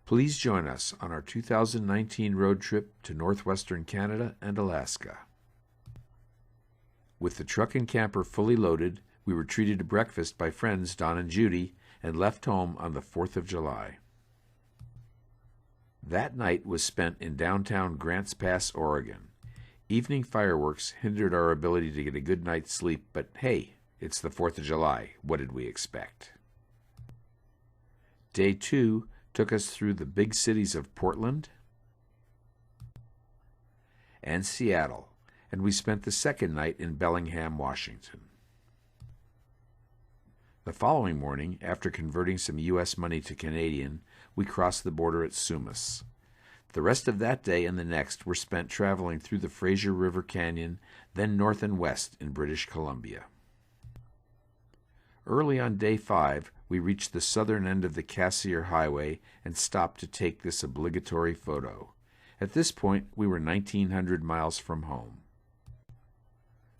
Please join us on our 2019 road trip to northwestern Canada and Alaska. With the truck and camper fully loaded, we were treated to breakfast by friends Don and Judy and left home on the 4th of July. That night was spent in downtown Grants Pass, Oregon. Evening fireworks hindered our ability to get a good night's sleep, but hey, it's the 4th of July. What did we expect? Day 2 took us through the big cities of Portland and Seattle, and we spent the second night in Bellingham, Washington. The following morning, after converting some U.S. money to Canadian, we crossed the border at Sumas. The rest of that day and the next were spent traveling through the Fraser River Canyon, then north and west in British Columbia. Early on day 5, we reached the southern end of the Cassiar Highway and stopped to take this obligatory photo. At this point, we were 1,900 miles from home.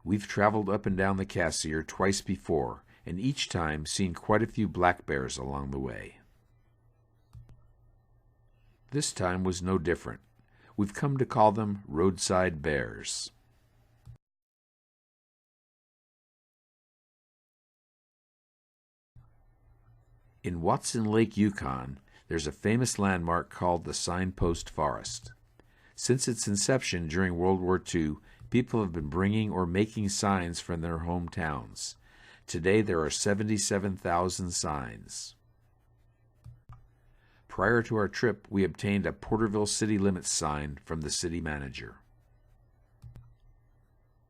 We've traveled up and down the Cassiar twice before, and each time seen quite a few black bears along the way. This time was no different. We've come to call them roadside bears. In Watson Lake, Yukon, there's a famous landmark called the Signpost Forest. Since its inception during World War II, people have been bringing or making signs from their hometowns. Today there are 77,000 signs. Prior to our trip, we obtained a Porterville city limits sign from the city manager.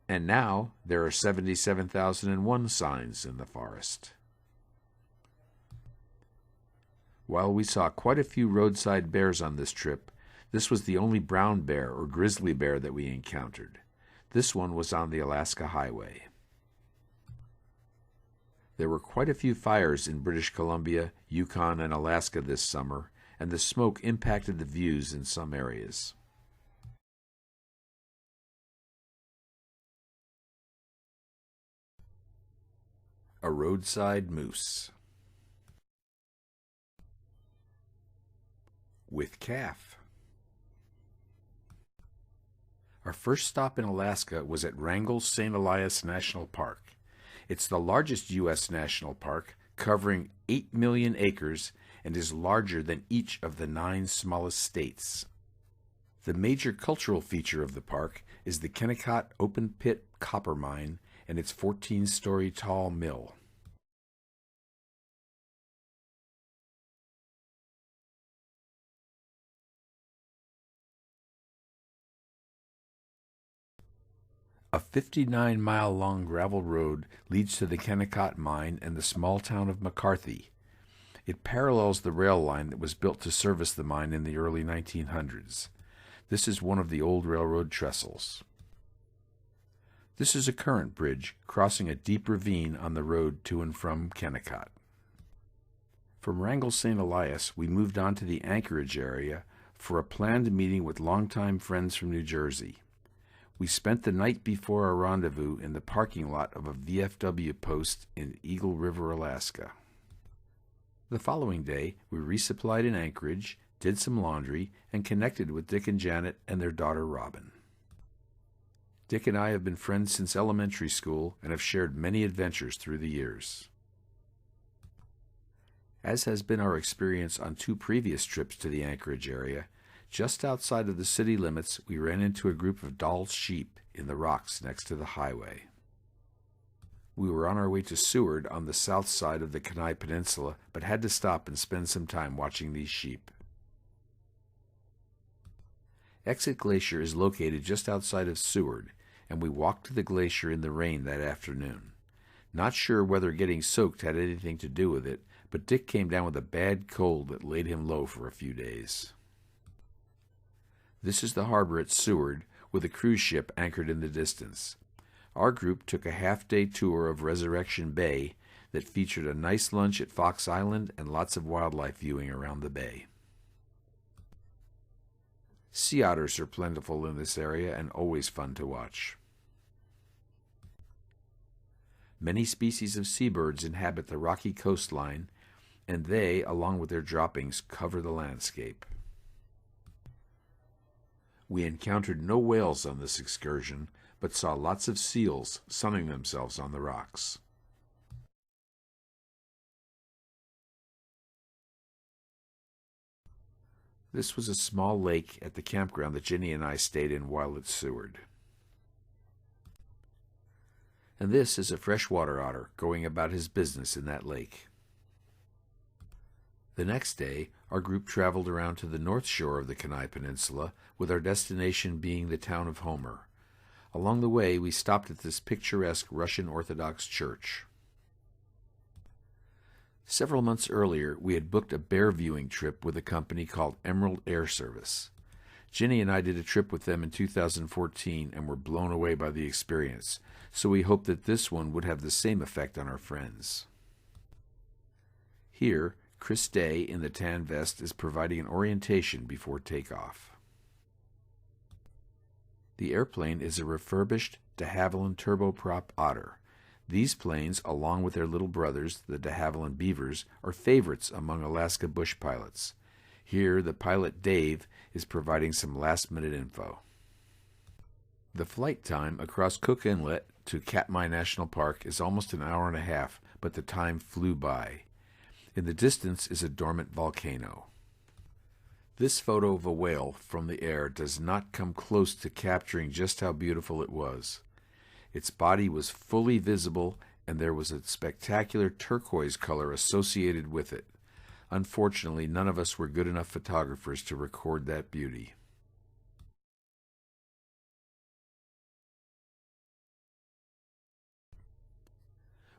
And now there are 77,001 signs in the forest. While we saw quite a few roadside bears on this trip, this was the only brown bear or grizzly bear that we encountered. This one was on the Alaska Highway. There were quite a few fires in British Columbia, Yukon, and Alaska this summer, and the smoke impacted the views in some areas. A roadside moose. With calf. Our first stop in Alaska was at Wrangell St. Elias National Park. It's the largest U.S. national park, covering 8 million acres, and is larger than each of the 9 smallest states. The major cultural feature of the park is the Kennecott open-pit copper mine and its 14-story tall mill. A 59-mile-long gravel road leads to the Kennecott mine and the small town of McCarthy. It parallels the rail line that was built to service the mine in the early 1900s. This is one of the old railroad trestles. This is a current bridge crossing a deep ravine on the road to and from Kennecott. From Wrangell St. Elias, we moved on to the Anchorage area for a planned meeting with longtime friends from New Jersey. We spent the night before our rendezvous in the parking lot of a VFW post in Eagle River, Alaska. The following day, we resupplied in Anchorage, did some laundry, and connected with Dick and Janet and their daughter Robin. Dick and I have been friends since elementary school and have shared many adventures through the years. As has been our experience on 2 previous trips to the Anchorage area, just outside of the city limits, we ran into a group of Dall's sheep in the rocks next to the highway. We were on our way to Seward on the south side of the Kenai Peninsula, but had to stop and spend some time watching these sheep. Exit Glacier is located just outside of Seward, and we walked to the glacier in the rain that afternoon. Not sure whether getting soaked had anything to do with it, but Dick came down with a bad cold that laid him low for a few days. This is the harbor at Seward, with a cruise ship anchored in the distance. Our group took a half-day tour of Resurrection Bay that featured a nice lunch at Fox Island and lots of wildlife viewing around the bay. Sea otters are plentiful in this area and always fun to watch. Many species of seabirds inhabit the rocky coastline, and they, along with their droppings, cover the landscape. We encountered no whales on this excursion, but saw lots of seals sunning themselves on the rocks. This was a small lake at the campground that Ginny and I stayed in while at Seward. And this is a freshwater otter going about his business in that lake. The next day, our group traveled around to the north shore of the Kenai Peninsula, with our destination being the town of Homer. Along the way, we stopped at this picturesque Russian Orthodox church. Several months earlier, we had booked a bear viewing trip with a company called Emerald Air Service. Ginny and I did a trip with them in 2014 and were blown away by the experience, so we hoped that this one would have the same effect on our friends. Here, Chris Day in the tan vest is providing an orientation before takeoff. The airplane is a refurbished de Havilland turboprop Otter. These planes, along with their little brothers, the de Havilland Beavers, are favorites among Alaska bush pilots. Here, the pilot Dave is providing some last-minute info. The flight time across Cook Inlet to Katmai National Park is almost an hour and a half, but the time flew by. In the distance is a dormant volcano. This photo of a whale from the air does not come close to capturing just how beautiful it was. Its body was fully visible, and there was a spectacular turquoise color associated with it. Unfortunately, none of us were good enough photographers to record that beauty.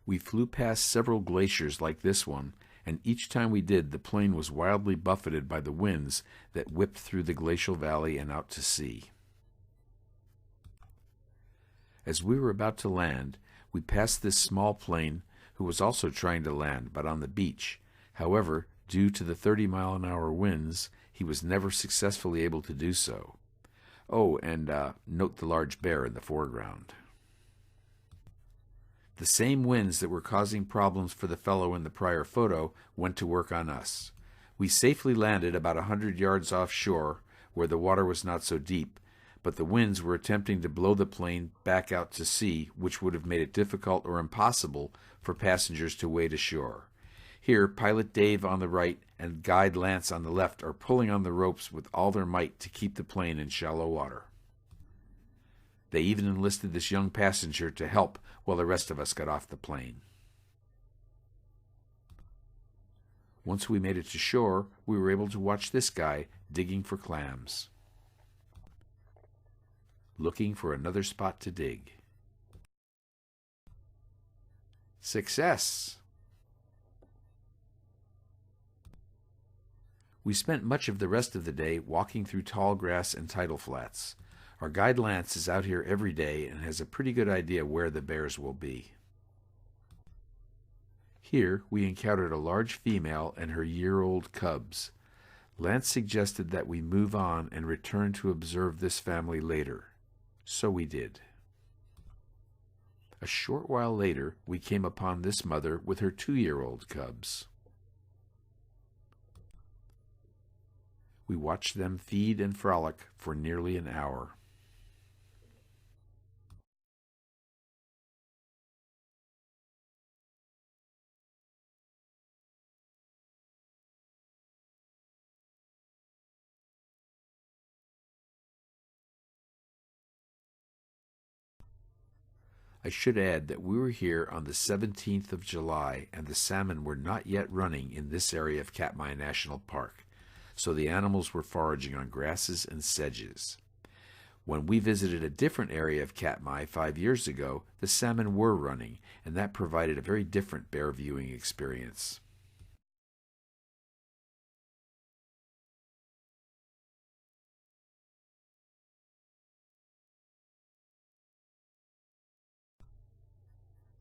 We flew past several glaciers like this one, and each time we did, the plane was wildly buffeted by the winds that whipped through the glacial valley and out to sea. As we were about to land, we passed this small plane who was also trying to land, but on the beach. However, due to the 30-mile-an-hour winds, he was never successfully able to do so. Oh, and note the large bear in the foreground. The same winds that were causing problems for the fellow in the prior photo went to work on us. We safely landed about 100 yards offshore, where the water was not so deep, but the winds were attempting to blow the plane back out to sea, which would have made it difficult or impossible for passengers to wade ashore. Here, Pilot Dave on the right and Guide Lance on the left are pulling on the ropes with all their might to keep the plane in shallow water. They even enlisted this young passenger to help while the rest of us got off the plane. Once we made it to shore, we were able to watch this guy digging for clams. Looking for another spot to dig. Success! We spent much of the rest of the day walking through tall grass and tidal flats. Our guide Lance is out here every day and has a pretty good idea where the bears will be. Here we encountered a large female and her year-old cubs. Lance suggested that we move on and return to observe this family later. So we did. A short while later, we came upon this mother with her 2-year-old cubs. We watched them feed and frolic for nearly an hour. I should add that we were here on the 17th of July, and the salmon were not yet running in this area of Katmai National Park, so the animals were foraging on grasses and sedges. When we visited a different area of Katmai 5 years ago, the salmon were running, and that provided a very different bear viewing experience.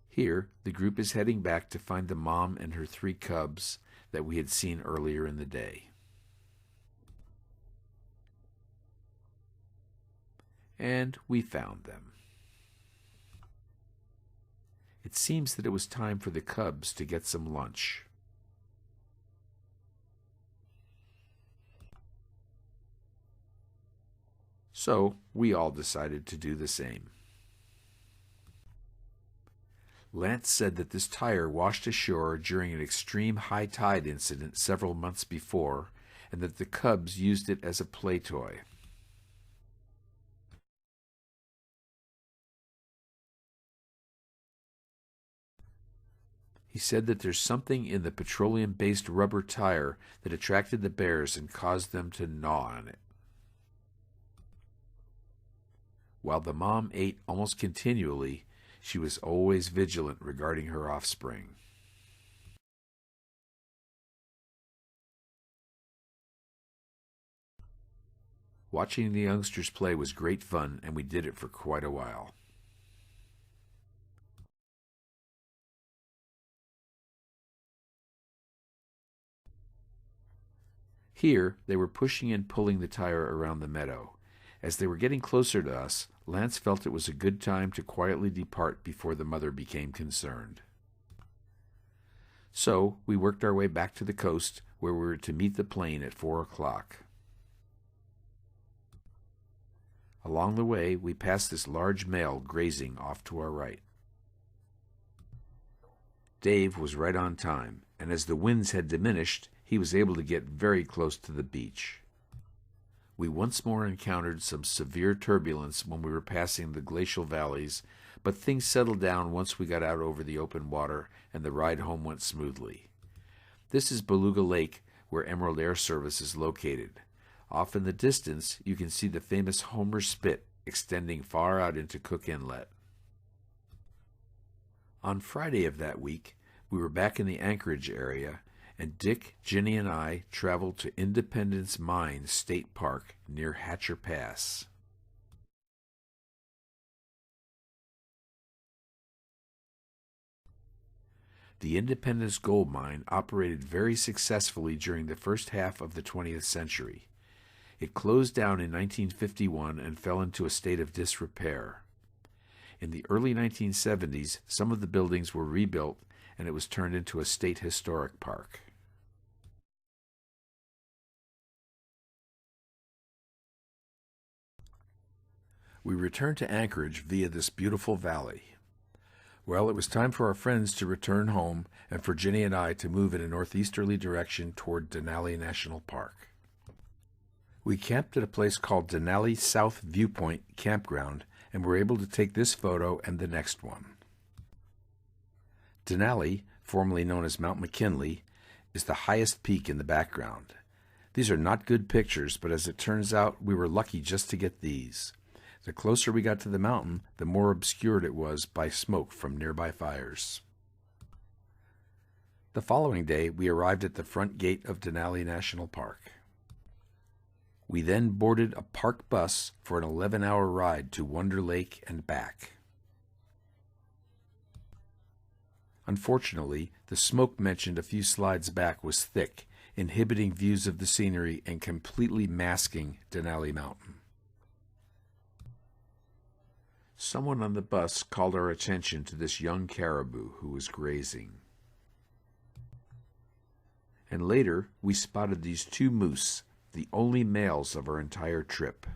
Here, the group is heading back to find the mom and her 3 cubs that we had seen earlier in the day. And we found them. It seems that it was time for the cubs to get some lunch. So we all decided to do the same. Lance said that this tire washed ashore during an extreme high tide incident several months before, and that the cubs used it as a play toy. He said that there's something in the petroleum-based rubber tire that attracted the bears and caused them to gnaw on it. While the mom ate almost continually, she was always vigilant regarding her offspring. Watching the youngsters play was great fun, and we did it for quite a while. Here, they were pushing and pulling the tire around the meadow. As they were getting closer to us, Lance felt it was a good time to quietly depart before the mother became concerned. So, we worked our way back to the coast, where we were to meet the plane at 4 o'clock. Along the way, we passed this large male grazing off to our right. Dave was right on time, and as the winds had diminished, he was able to get very close to the beach. We once more encountered some severe turbulence when we were passing the glacial valleys, but things settled down once we got out over the open water, and the ride home went smoothly. This is Beluga Lake, where Emerald Air Service is located. Off in the distance, you can see the famous Homer Spit extending far out into Cook Inlet. On Friday of that week, we were back in the Anchorage area, and Dick, Ginny, and I traveled to Independence Mine State Park near Hatcher Pass. The Independence Gold Mine operated very successfully during the first half of the 20th century. It closed down in 1951 and fell into a state of disrepair. In the early 1970s, some of the buildings were rebuilt, and it was turned into a state historic park. We returned to Anchorage via this beautiful valley. Well, it was time for our friends to return home and for Ginny and I to move in a northeasterly direction toward Denali National Park. We camped at a place called Denali South Viewpoint Campground and were able to take this photo and the next one. Denali, formerly known as Mount McKinley, is the highest peak in the background. These are not good pictures, but as it turns out, we were lucky just to get these. The closer we got to the mountain, the more obscured it was by smoke from nearby fires. The following day, we arrived at the front gate of Denali National Park. We then boarded a park bus for an 11-hour ride to Wonder Lake and back. Unfortunately, the smoke mentioned a few slides back was thick, inhibiting views of the scenery and completely masking Denali Mountain. Someone on the bus called our attention to this young caribou who was grazing. And later, we spotted these two moose, the only males of our entire trip.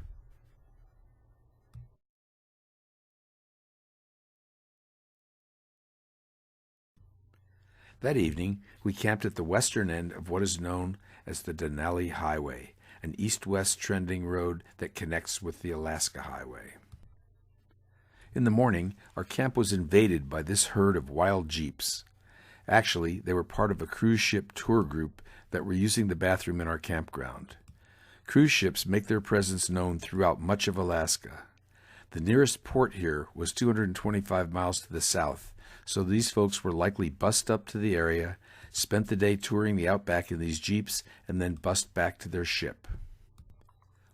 That evening, we camped at the western end of what is known as the Denali Highway, an east-west trending road that connects with the Alaska Highway. In the morning, our camp was invaded by this herd of wild jeeps. Actually, they were part of a cruise ship tour group that were using the bathroom in our campground. Cruise ships make their presence known throughout much of Alaska. The nearest port here was 225 miles to the south, so these folks were likely bussed up to the area, spent the day touring the outback in these jeeps, and then bussed back to their ship.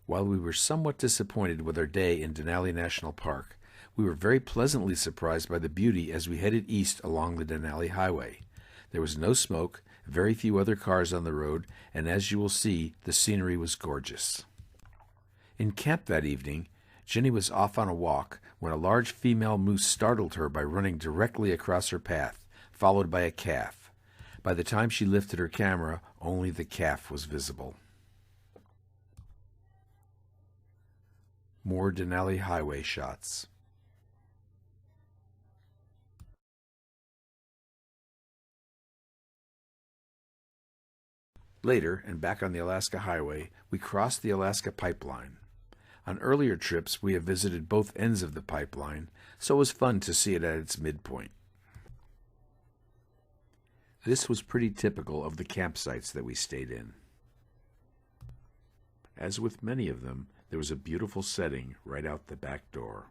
While we were somewhat disappointed with our day in Denali National Park, we were very pleasantly surprised by the beauty as we headed east along the Denali Highway. There was no smoke, very few other cars on the road, and as you will see, the scenery was gorgeous. In camp that evening, Ginny was off on a walk when a large female moose startled her by running directly across her path, followed by a calf. By the time she lifted her camera, only the calf was visible. More Denali Highway shots. Later, and back on the Alaska Highway, we crossed the Alaska Pipeline. On earlier trips, we have visited both ends of the pipeline, so it was fun to see it at its midpoint. This was pretty typical of the campsites that we stayed in. As with many of them, there was a beautiful setting right out the back door.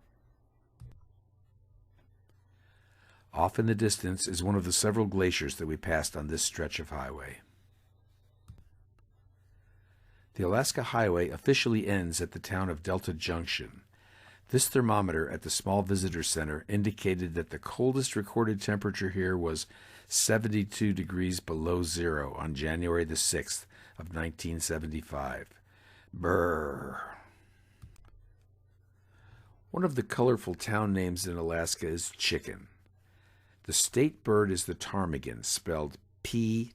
Off in the distance is one of the several glaciers that we passed on this stretch of highway. The Alaska Highway officially ends at the town of Delta Junction. This thermometer at the small visitor center indicated that the coldest recorded temperature here was 72 degrees below zero on January the 6th of 1975. Brrr. One of the colorful town names in Alaska is Chicken. The state bird is the ptarmigan, spelled Ptarmigan.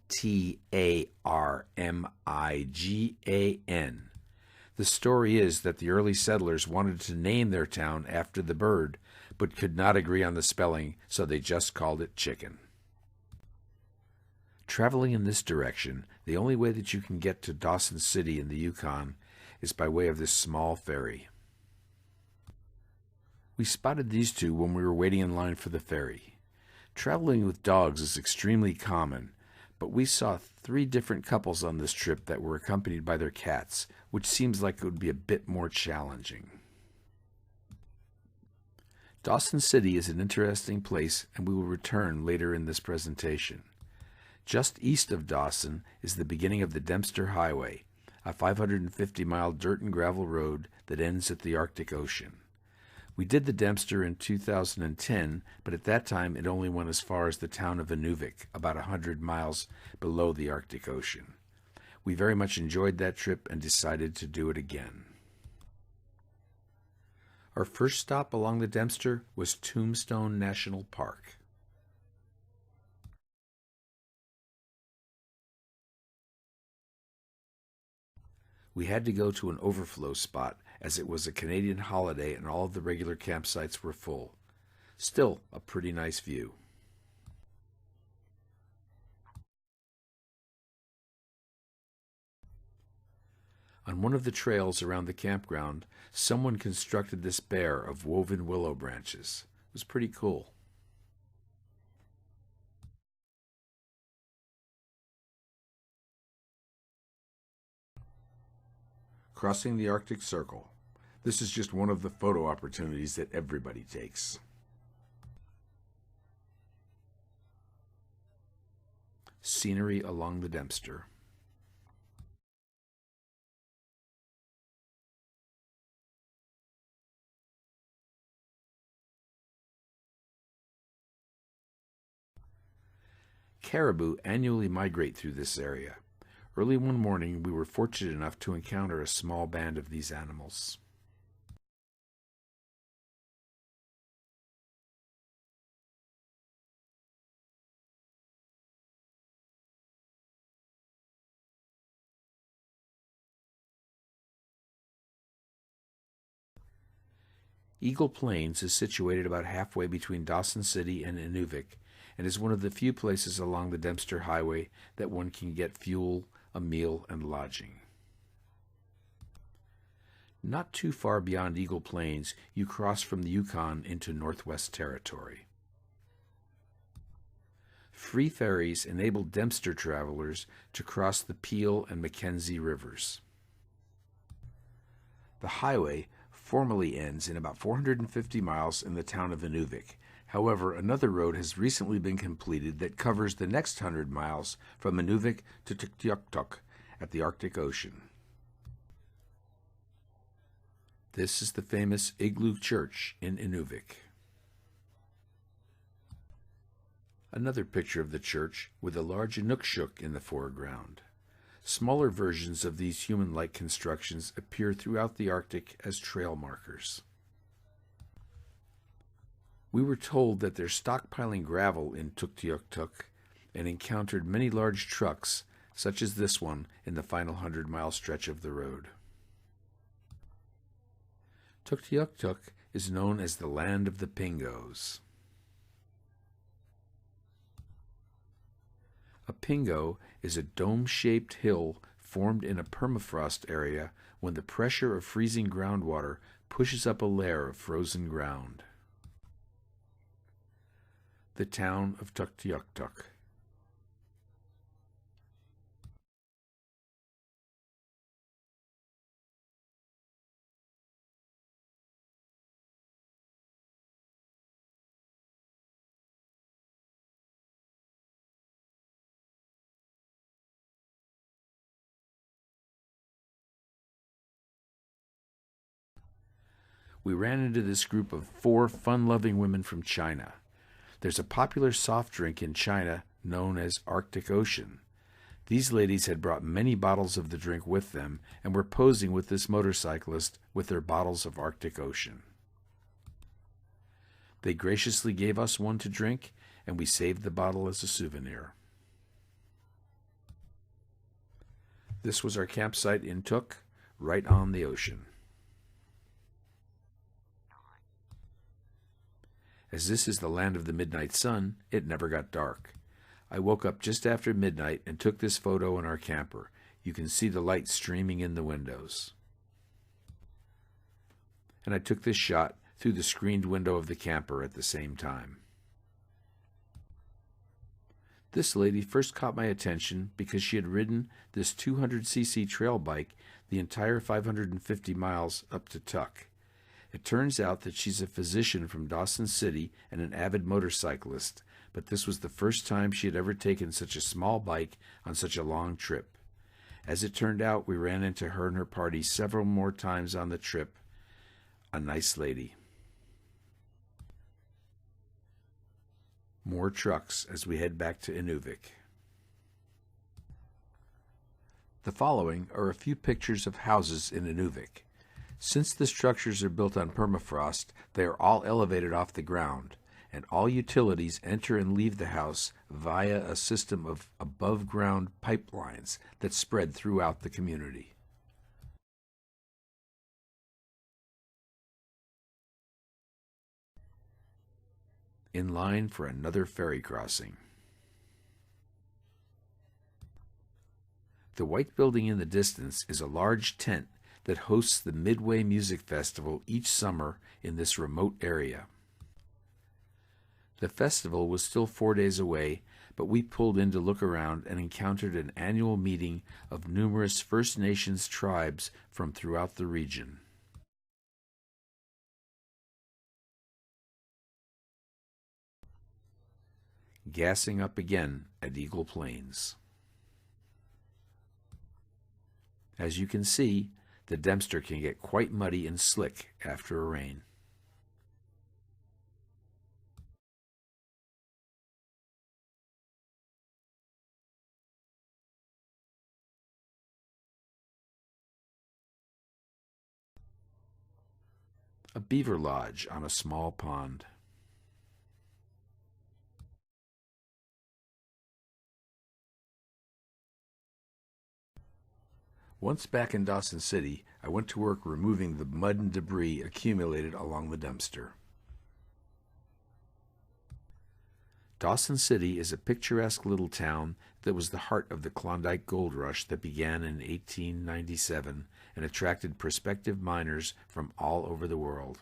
The story is that the early settlers wanted to name their town after the bird, but could not agree on the spelling, so they just called it Chicken. Traveling in this direction, the only way that you can get to Dawson City in the Yukon is by way of this small ferry. We spotted these two when we were waiting in line for the ferry. Traveling with dogs is extremely common, but we saw 3 different couples on this trip that were accompanied by their cats, which seems like it would be a bit more challenging. Dawson City is an interesting place, and we will return later in this presentation. Just east of Dawson is the beginning of the Dempster Highway, a 550-mile dirt and gravel road that ends at the Arctic Ocean. We did the Dempster in 2010, but at that time it only went as far as the town of Inuvik, about 100 miles below the Arctic Ocean. We very much enjoyed that trip and decided to do it again. Our first stop along the Dempster was Tombstone National Park. We had to go to an overflow spot as it was a Canadian holiday and all of the regular campsites were full. Still, a pretty nice view. On one of the trails around the campground, someone constructed this bear of woven willow branches. It was pretty cool. Crossing the Arctic Circle. This is just one of the photo opportunities that everybody takes. Scenery along the Dempster. Caribou annually migrate through this area. Early one morning, we were fortunate enough to encounter a small band of these animals. Eagle Plains is situated about halfway between Dawson City and Inuvik, and is one of the few places along the Dempster Highway that one can get fuel, a meal, and lodging. Not too far beyond Eagle Plains, you cross from the Yukon into Northwest Territory. Free ferries enable Dempster travelers to cross the Peel and Mackenzie rivers. The highway formally ends in about 450 miles in the town of Inuvik. However, another road has recently been completed that covers the next 100 miles from Inuvik to Tuktoyaktuk at the Arctic Ocean. This is the famous Igloo Church in Inuvik. Another picture of the church with a large Inukshuk in the foreground. Smaller versions of these human-like constructions appear throughout the Arctic as trail markers. We were told that they're stockpiling gravel in Tuktoyaktuk and encountered many large trucks, such as this one, in the final 100-mile stretch of the road. Tuktoyaktuk is known as the land of the Pingos. A pingo is a dome-shaped hill formed in a permafrost area when the pressure of freezing groundwater pushes up a layer of frozen ground. The town of Tuktoyaktuk. We ran into this group of 4 fun-loving women from China. There's a popular soft drink in China known as Arctic Ocean. These ladies had brought many bottles of the drink with them and were posing with this motorcyclist with their bottles of Arctic Ocean. They graciously gave us one to drink, and we saved the bottle as a souvenir. This was our campsite in Tuk, right on the ocean. As this is the land of the midnight sun, it never got dark. I woke up just after midnight and took this photo in our camper. You can see the light streaming in the windows. And I took this shot through the screened window of the camper at the same time. This lady first caught my attention because she had ridden this 200cc trail bike the entire 550 miles up to Tuk. It turns out that she's a physician from Dawson City and an avid motorcyclist, but this was the first time she had ever taken such a small bike on such a long trip. As it turned out, we ran into her and her party several more times on the trip. A nice lady. More trucks as we head back to Inuvik. The following are a few pictures of houses in Inuvik. Since the structures are built on permafrost, they are all elevated off the ground, and all utilities enter and leave the house via a system of above-ground pipelines that spread throughout the community. In line for another ferry crossing. The white building in the distance is a large tent that hosts the Midway Music Festival each summer in this remote area. The festival was still 4 days away, but we pulled in to look around and encountered an annual meeting of numerous First Nations tribes from throughout the region. Gassing up again at Eagle Plains. As you can see, the Dempster can get quite muddy and slick after a rain. A beaver lodge on a small pond. Once back in Dawson City, I went to work removing the mud and debris accumulated along the Dempster. Dawson City is a picturesque little town that was the heart of the Klondike Gold Rush that began in 1897 and attracted prospective miners from all over the world.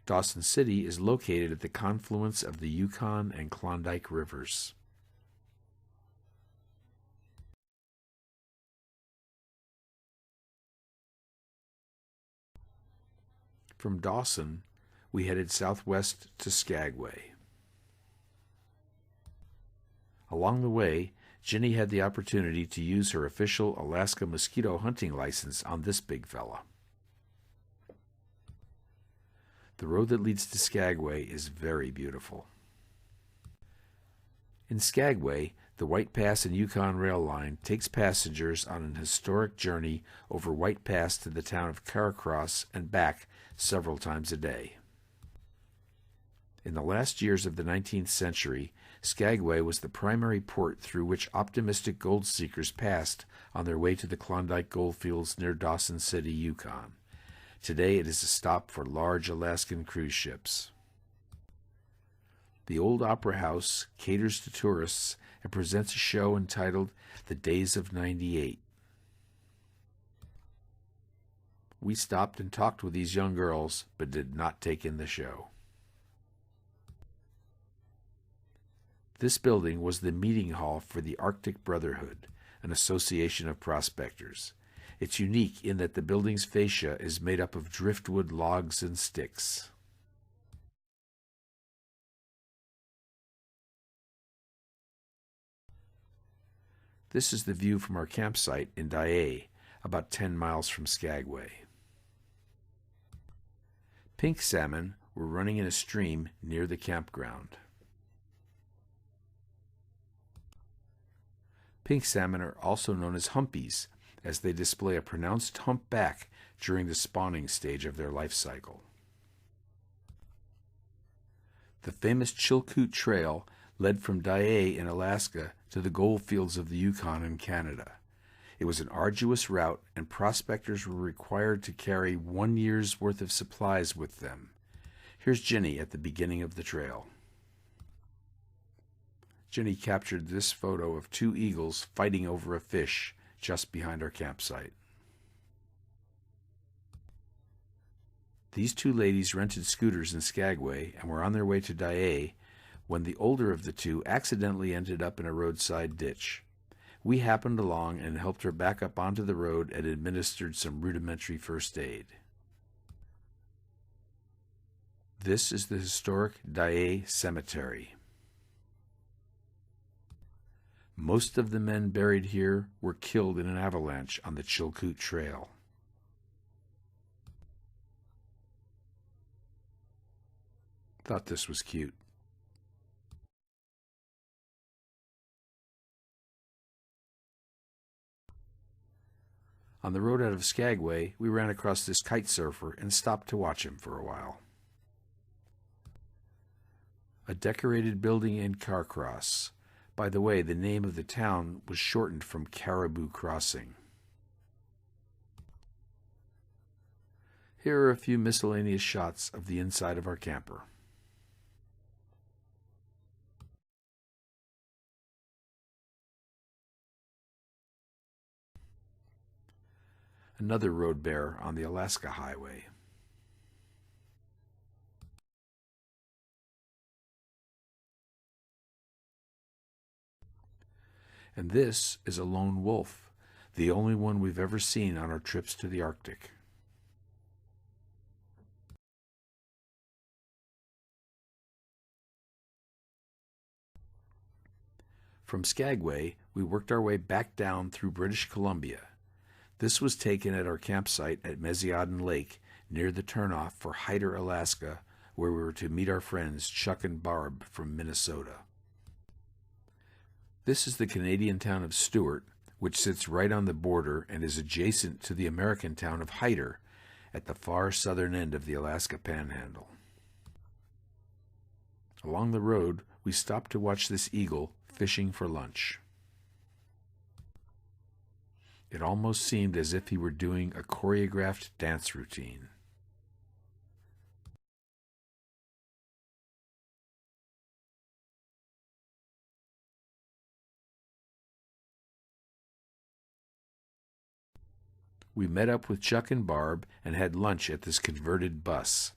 Dawson City is located at the confluence of the Yukon and Klondike rivers. From Dawson, we headed southwest to Skagway. Along the way, Ginny had the opportunity to use her official Alaska mosquito hunting license on this big fella. The road that leads to Skagway is very beautiful. In Skagway, The White Pass and Yukon Rail Line takes passengers on an historic journey over White Pass to the town of Caracross and back several times a day. In the last years of the 19th century, Skagway was the primary port through which optimistic gold seekers passed on their way to the Klondike goldfields near Dawson City, Yukon. Today it is a stop for large Alaskan cruise ships. The Old Opera House caters to tourists and presents a show entitled The Days of '98. We stopped and talked with these young girls, but did not take in the show. This building was the meeting hall for the Arctic Brotherhood, an association of prospectors. It's unique in that the building's fascia is made up of driftwood logs and sticks. This is the view from our campsite in Dyea, about 10 miles from Skagway. Pink salmon were running in a stream near the campground. Pink salmon are also known as humpies, as they display a pronounced hump back during the spawning stage of their life cycle. The famous Chilkoot Trail led from Dyea in Alaska to the gold fields of the Yukon in Canada. It was an arduous route, and prospectors were required to carry 1 year's worth of supplies with them. Here's Ginny at the beginning of the trail. Ginny captured this photo of 2 eagles fighting over a fish just behind our campsite. These 2 ladies rented scooters in Skagway and were on their way to Dyea when the older of the 2 accidentally ended up in a roadside ditch. We happened along and helped her back up onto the road and administered some rudimentary first aid. This is the historic Dyea Cemetery. Most of the men buried here were killed in an avalanche on the Chilkoot Trail. Thought this was cute. On the road out of Skagway, we ran across this kite surfer and stopped to watch him for a while. A decorated building in Carcross. By the way, the name of the town was shortened from Caribou Crossing. Here are a few miscellaneous shots of the inside of our camper. Another road bear on the Alaska Highway. And this is a lone wolf, the only one we've ever seen on our trips to the Arctic. From Skagway, we worked our way back down through British Columbia. This was taken at our campsite at Meziadin Lake, near the turnoff for Hyder, Alaska, where we were to meet our friends Chuck and Barb from Minnesota. This is the Canadian town of Stewart, which sits right on the border and is adjacent to the American town of Hyder, at the far southern end of the Alaska Panhandle. Along the road, we stopped to watch this eagle fishing for lunch. It almost seemed as if he were doing a choreographed dance routine. We met up with Chuck and Barb and had lunch at this converted bus.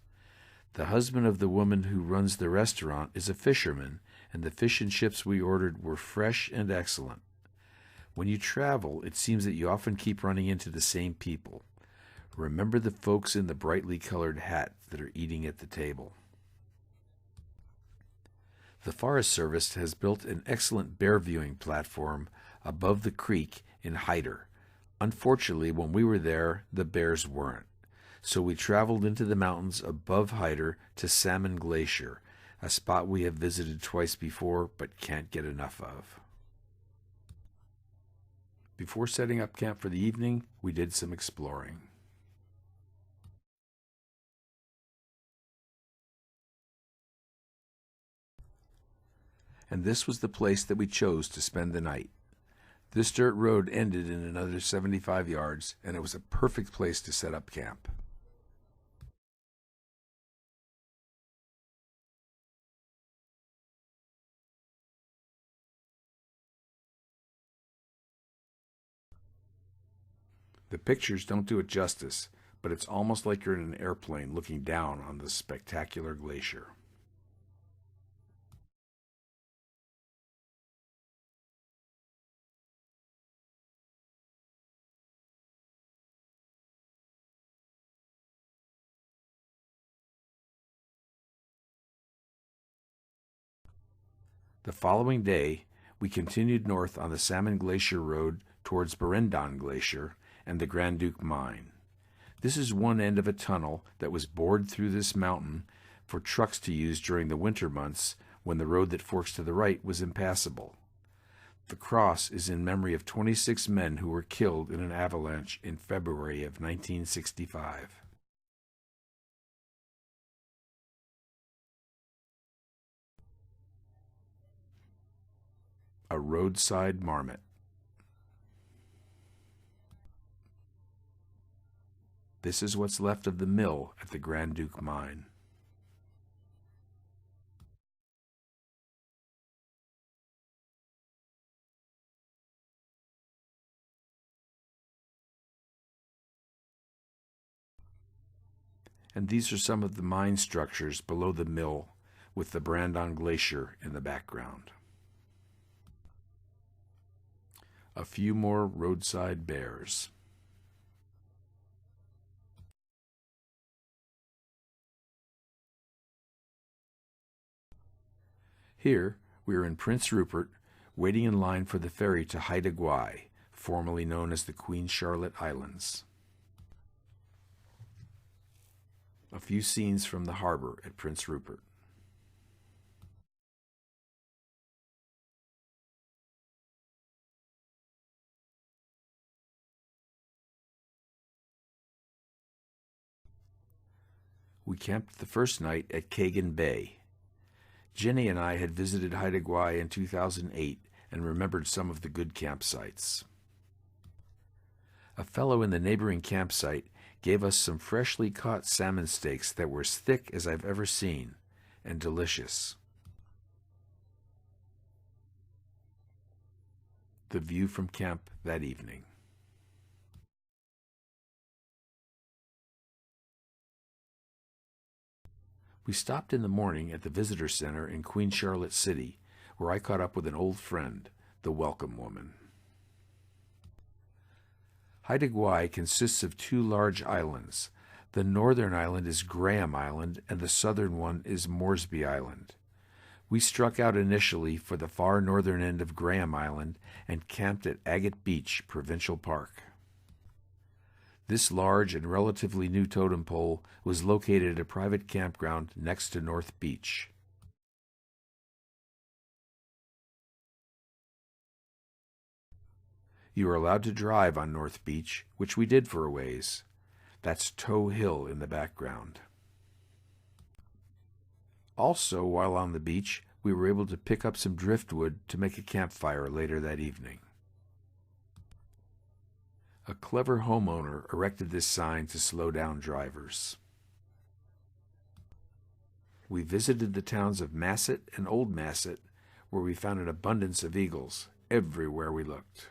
The husband of the woman who runs the restaurant is a fisherman, and the fish and chips we ordered were fresh and excellent. When you travel, it seems that you often keep running into the same people. Remember the folks in the brightly colored hat that are eating at the table. The Forest Service has built an excellent bear viewing platform above the creek in Hyder. Unfortunately, when we were there, the bears weren't. So we traveled into the mountains above Hyder to Salmon Glacier, a spot we have visited twice before but can't get enough of. Before setting up camp for the evening, we did some exploring. And this was the place that we chose to spend the night. This dirt road ended in another 75 yards, and it was a perfect place to set up camp. The pictures don't do it justice, but it's almost like you're in an airplane looking down on this spectacular glacier. The following day, we continued north on the Salmon Glacier Road towards Berendon Glacier and the Grand Duke Mine. This is one end of a tunnel that was bored through this mountain for trucks to use during the winter months when the road that forks to the right was impassable. The cross is in memory of 26 men who were killed in an avalanche in February of 1965. A roadside marmot. This is what's left of the mill at the Grand Duke Mine. And these are some of the mine structures below the mill with the Brandon Glacier in the background. A few more roadside bears. Here, we are in Prince Rupert, waiting in line for the ferry to Haida Gwaii, formerly known as the Queen Charlotte Islands. A few scenes from the harbor at Prince Rupert. We camped the first night at Kagan Bay. Jenny and I had visited Haida Gwaii in 2008 and remembered some of the good campsites. A fellow in the neighboring campsite gave us some freshly caught salmon steaks that were as thick as I've ever seen, and delicious. The view from camp that evening. We stopped in the morning at the visitor center in Queen Charlotte City, where I caught up with an old friend, the Welcome Woman. Haida Gwaii consists of two large islands. The northern island is Graham Island, and the southern one is Moresby Island. We struck out initially for the far northern end of Graham Island and camped at Agate Beach Provincial Park. This large and relatively new totem pole was located at a private campground next to North Beach. You are allowed to drive on North Beach, which we did for a ways. That's Toe Hill in the background. Also, while on the beach, we were able to pick up some driftwood to make a campfire later that evening. A clever homeowner erected this sign to slow down drivers. We visited the towns of Masset and Old Masset, where we found an abundance of eagles everywhere we looked.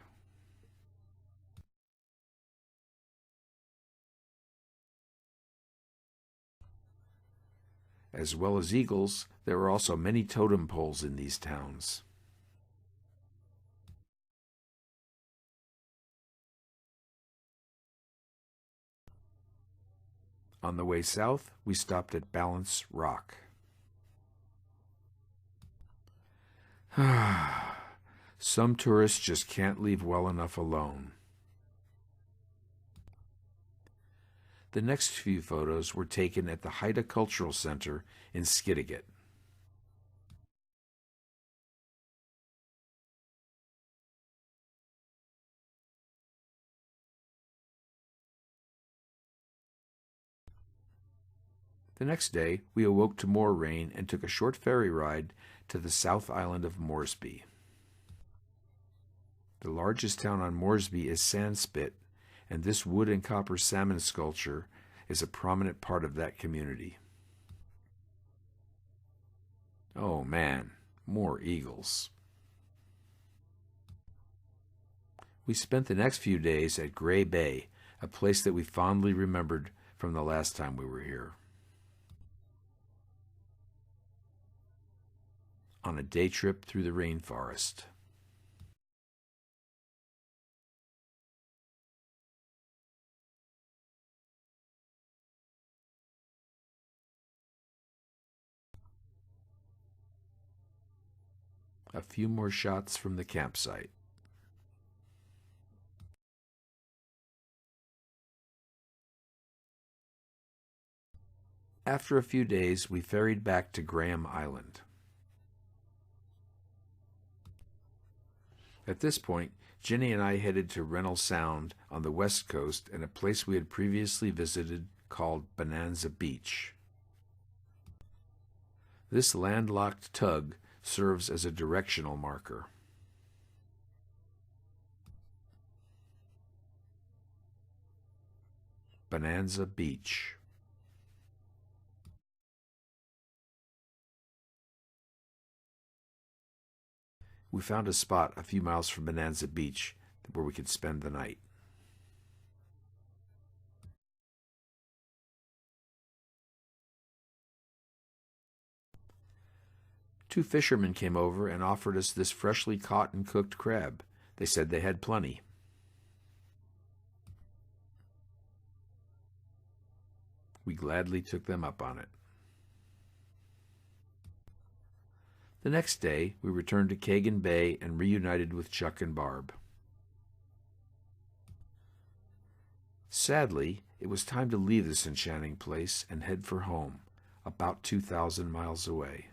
As well as eagles, there were also many totem poles in these towns. On the way south, we stopped at Balance Rock. Some tourists just can't leave well enough alone. The next few photos were taken at the Haida Cultural Center in Skidegate. The next day, we awoke to more rain and took a short ferry ride to the South Island of Moresby. The largest town on Moresby is Sandspit, and this wood and copper salmon sculpture is a prominent part of that community. Oh man, more eagles. We spent the next few days at Gray Bay, a place that we fondly remembered from the last time we were here. On a day trip through the rainforest. A few more shots from the campsite. After a few days, we ferried back to Graham Island. At this point, Jenny and I headed to Rennell Sound on the west coast and a place we had previously visited called Bonanza Beach. This landlocked tug serves as a directional marker. Bonanza Beach. We found a spot a few miles from Bonanza Beach where we could spend the night. Two fishermen came over and offered us this freshly caught and cooked crab. They said they had plenty. We gladly took them up on it. The next day, we returned to Kagan Bay and reunited with Chuck and Barb. Sadly, it was time to leave this enchanting place and head for home, about 2,000 miles away.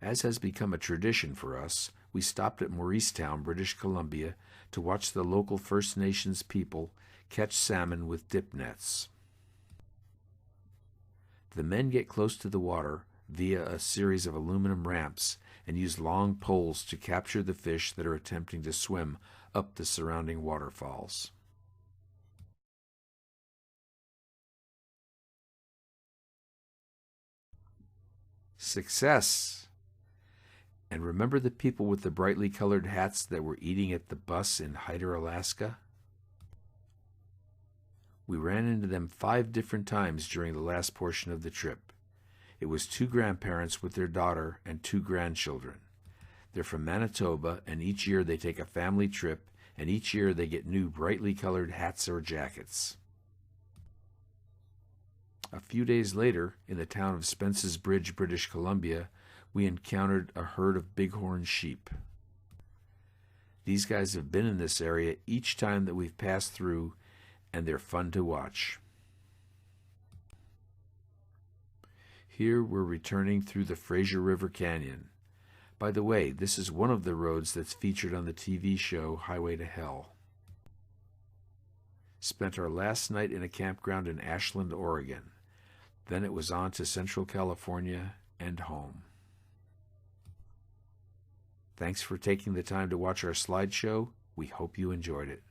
As has become a tradition for us, we stopped at Mauricetown, British Columbia, to watch the local First Nations people catch salmon with dip nets. The men get close to the water via a series of aluminum ramps and use long poles to capture the fish that are attempting to swim up the surrounding waterfalls. Success! And remember the people with the brightly colored hats that were eating at the bus in Hyder, Alaska? We ran into them 5 different times during the last portion of the trip. It was 2 grandparents with their daughter and 2 grandchildren. They're from Manitoba, and each year they take a family trip, and each year they get new brightly colored hats or jackets. A few days later, in the town of Spence's Bridge, British Columbia, we encountered a herd of bighorn sheep. These guys have been in this area each time that we've passed through, and they're fun to watch. Here we're returning through the Fraser River Canyon. By the way, this is one of the roads that's featured on the TV show Highway to Hell. Spent our last night in a campground in Ashland, Oregon. Then it was on to Central California and home. Thanks for taking the time to watch our slideshow. We hope you enjoyed it.